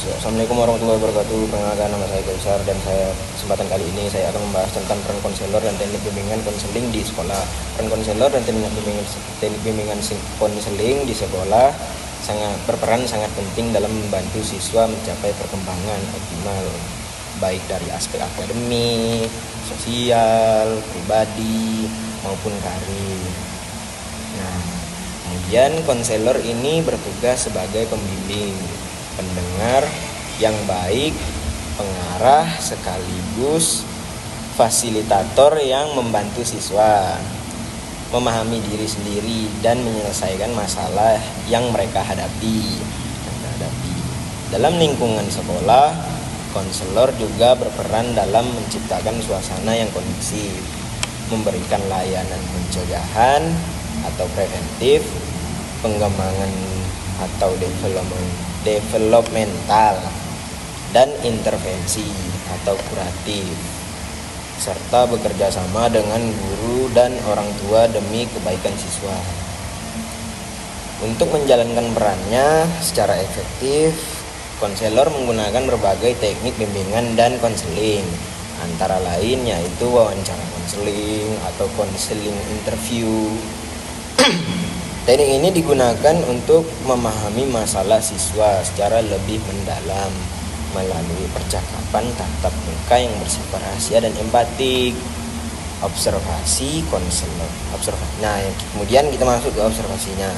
Assalamualaikum warahmatullahi wabarakatuh. Perkenalkan, nama saya Kaisar dan kesempatan kali ini saya akan membahas tentang peran konselor dan teknik bimbingan konseling di sekolah. Peran konselor dan teknik bimbingan konseling di sekolah sangat penting dalam membantu siswa mencapai perkembangan optimal, baik dari aspek akademik, sosial, pribadi maupun karir. Nah, kemudian konselor ini bertugas sebagai pembimbing, pendengar yang baik, pengarah sekaligus fasilitator yang membantu siswa memahami diri sendiri dan menyelesaikan masalah yang mereka hadapi. Dalam lingkungan sekolah, konselor juga berperan dalam menciptakan suasana yang kondusif, memberikan layanan pencegahan atau preventif, pengembangan atau developmental, dan intervensi atau kuratif, serta bekerja sama dengan guru dan orang tua demi kebaikan siswa. Untuk menjalankan perannya secara efektif, konselor menggunakan berbagai teknik bimbingan dan konseling, antara lain yaitu wawancara konseling atau konseling interview. Teknik ini digunakan untuk memahami masalah siswa secara lebih mendalam melalui percakapan tatap muka yang bersifat rahasia dan empatik. Observasi konselor. Nah, kemudian kita masuk ke observasinya.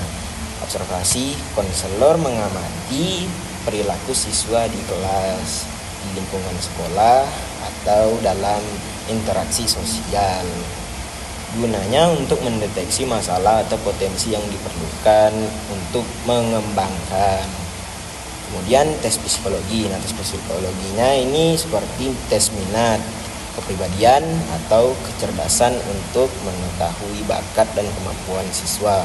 Observasi konselor mengamati perilaku siswa di kelas, di lingkungan sekolah, atau dalam interaksi sosial. Gunanya untuk mendeteksi masalah atau potensi yang diperlukan untuk mengembangkan. Kemudian tes psikologi. Nah, tes psikologinya ini seperti tes minat, kepribadian atau kecerdasan untuk mengetahui bakat dan kemampuan siswa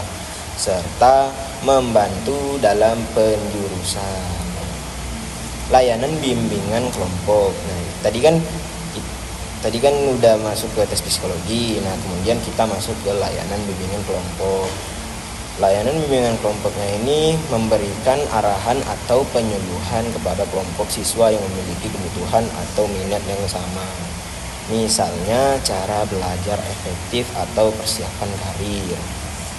serta membantu dalam penjurusan. Layanan bimbingan kelompok. Nah, tadi kan udah masuk ke tes psikologi. Nah, kemudian kita masuk ke layanan bimbingan kelompok. Layanan bimbingan kelompoknya ini memberikan arahan atau penyuluhan kepada kelompok siswa yang memiliki kebutuhan atau minat yang sama. Misalnya cara belajar efektif atau persiapan karir.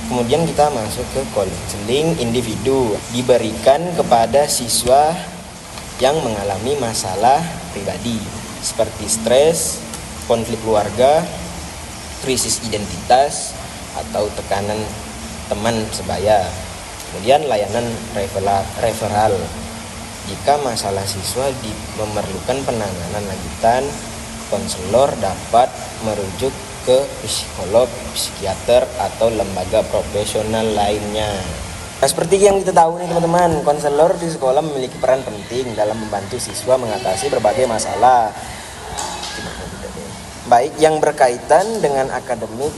Kemudian kita masuk ke konseling individu, diberikan kepada siswa yang mengalami masalah pribadi seperti stres, konflik keluarga, krisis identitas, atau tekanan teman sebaya. Kemudian layanan referral. Jika masalah siswa memerlukan penanganan lanjutan, konselor dapat merujuk ke psikolog, psikiater, atau lembaga profesional lainnya. Nah, seperti yang kita tahu nih teman-teman, konselor di sekolah memiliki peran penting dalam membantu siswa mengatasi berbagai masalah, baik yang berkaitan dengan akademik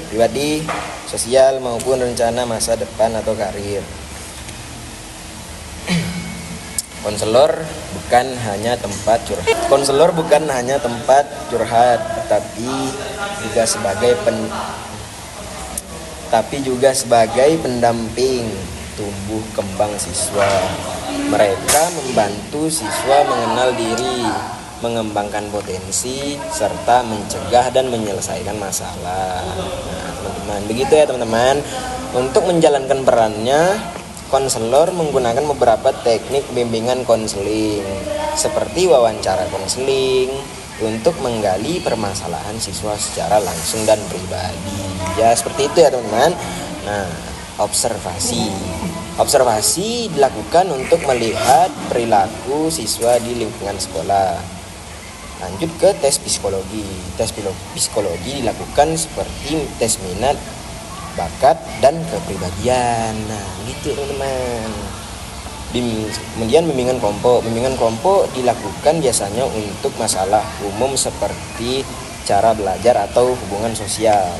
pribadi, sosial maupun rencana masa depan atau karir. Konselor bukan hanya tempat curhat, tapi juga sebagai pendamping tumbuh kembang siswa. Mereka membantu siswa mengenal diri, mengembangkan potensi, serta mencegah dan menyelesaikan masalah. Nah, teman-teman, begitu ya teman-teman. Untuk menjalankan perannya, konselor menggunakan beberapa teknik bimbingan konseling, seperti wawancara konseling, untuk menggali permasalahan siswa secara langsung dan pribadi. Ya, seperti itu ya teman-teman. Nah, Observasi dilakukan untuk melihat perilaku siswa di lingkungan sekolah. Lanjut ke tes psikologi. Tes psikologi dilakukan seperti tes minat, bakat, dan kepribadian. Nah, gitu teman-teman. Kemudian bimbingan kelompok dilakukan biasanya untuk masalah umum seperti cara belajar atau hubungan sosial.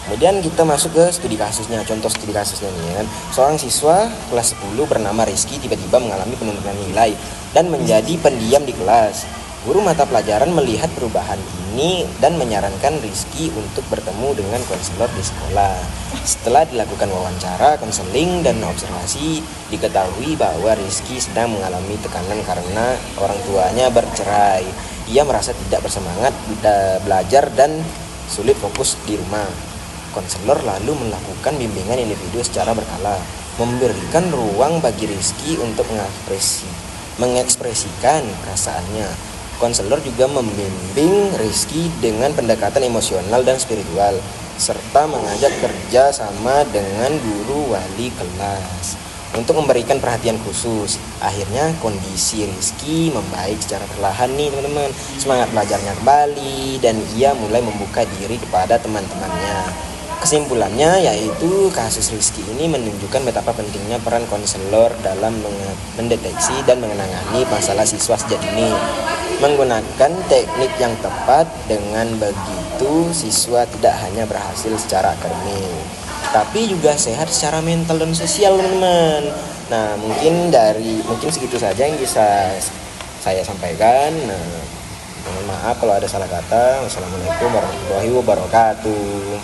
Kemudian kita masuk ke studi kasusnya. Contoh studi kasusnya nih kan. Seorang siswa kelas 10 bernama Rizky tiba-tiba mengalami penurunan nilai dan menjadi pendiam di kelas. Guru mata pelajaran melihat perubahan ini dan menyarankan Rizky untuk bertemu dengan konselor di sekolah. Setelah dilakukan wawancara, konseling, dan observasi, diketahui bahwa Rizky sedang mengalami tekanan karena orang tuanya bercerai. Ia merasa tidak bersemangat belajar dan sulit fokus di rumah. Konselor lalu melakukan bimbingan individu secara berkala, memberikan ruang bagi Rizky untuk mengekspresikan perasaannya. Konselor juga membimbing Rizky dengan pendekatan emosional dan spiritual, serta mengajak kerja sama dengan guru wali kelas untuk memberikan perhatian khusus. Akhirnya kondisi Rizky membaik secara perlahan nih teman-teman. Semangat belajarnya kembali dan ia mulai membuka diri kepada teman-temannya. Kesimpulannya yaitu kasus Rizky ini menunjukkan betapa pentingnya peran konselor dalam mendeteksi dan menangani masalah siswa sejak dini. Menggunakan teknik yang tepat, dengan begitu siswa tidak hanya berhasil secara akademik, tapi juga sehat secara mental dan sosial, teman-teman. Nah, mungkin segitu saja yang bisa saya sampaikan. Nah, mohon maaf kalau ada salah kata. Wassalamualaikum warahmatullahi wabarakatuh.